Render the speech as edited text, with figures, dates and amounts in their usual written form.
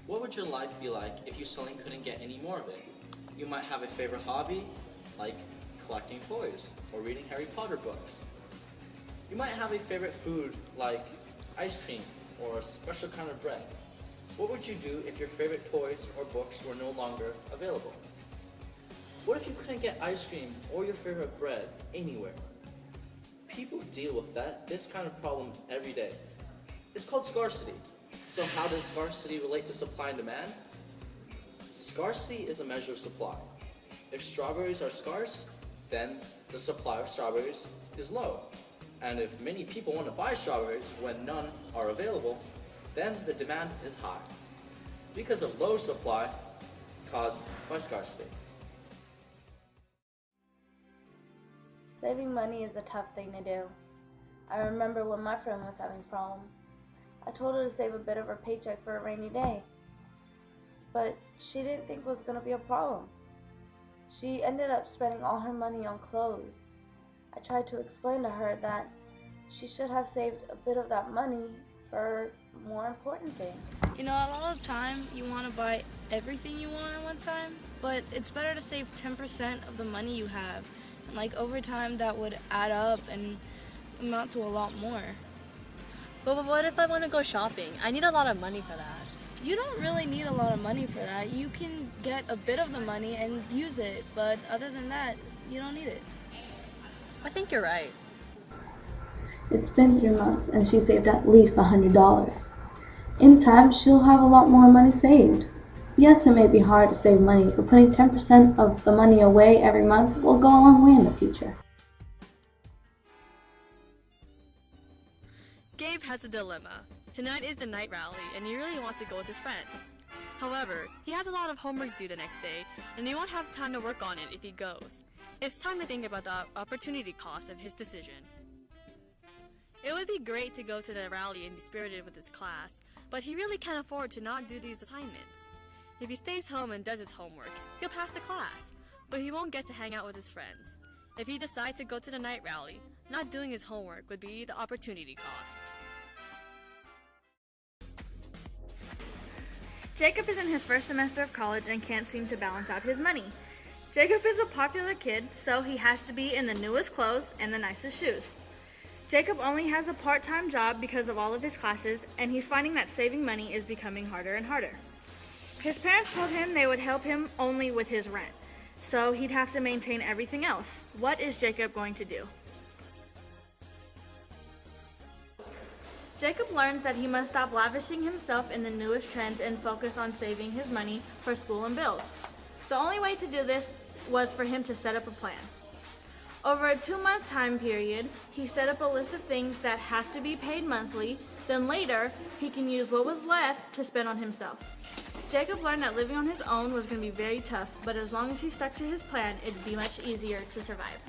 What would your life be like if you suddenly couldn't get any more of it? You might have a favorite hobby, like collecting toys or reading Harry Potter books. You might have a favorite food, like ice cream or a special kind of bread. What would you do if your favorite toys or books were no longer available? What if you couldn't get ice cream or your favorite bread anywhere? People deal with this kind of problem every day. It's called scarcity. So how does scarcity relate to supply and demand? Scarcity is a measure of supply. If strawberries are scarce, then the supply of strawberries is low. And if many people want to buy strawberries when none are available, then the demand is high because of low supply caused by scarcity. Saving money is a tough thing to do. I remember when my friend was having problems. I told her to save a bit of her paycheck for a rainy day, but she didn't think it was going to be a problem. She ended up spending all her money on clothes. I tried to explain to her that she should have saved a bit of that money for more important things. You know, a lot of the time you want to buy everything you want at one time, but it's better to save 10% of the money you have. And like over time that would add up and amount to a lot more. But what if I want to go shopping? I need a lot of money for that. You don't really need a lot of money for that. You can get a bit of the money and use it, but other than that, you don't need it. I think you're right. It's been 3 months and she saved at least $100. In time, she'll have a lot more money saved. Yes, it may be hard to save money, but putting 10% of the money away every month will go a long way in the future. Gabe has a dilemma. Tonight is the night rally and he really wants to go with his friends. However, he has a lot of homework due the next day and he won't have time to work on it if he goes. It's time to think about the opportunity cost of his decision. It would be great to go to the rally and be spirited with his class, but he really can't afford to not do these assignments. If he stays home and does his homework, he'll pass the class, but he won't get to hang out with his friends. If he decides to go to the night rally, not doing his homework would be the opportunity cost. Jacob is in his first semester of college and can't seem to balance out his money. Jacob is a popular kid, so he has to be in the newest clothes and the nicest shoes. Jacob only has a part-time job because of all of his classes, and he's finding that saving money is becoming harder and harder. His parents told him they would help him only with his rent, so he'd have to maintain everything else. What is Jacob going to do? Jacob learns that he must stop lavishing himself in the newest trends and focus on saving his money for school and bills. The only way to do this was for him to set up a plan. Over a 2-month time period, he set up a list of things that have to be paid monthly, then later, he can use what was left to spend on himself. Jacob learned that living on his own was going to be very tough, but as long as he stuck to his plan, it'd be much easier to survive.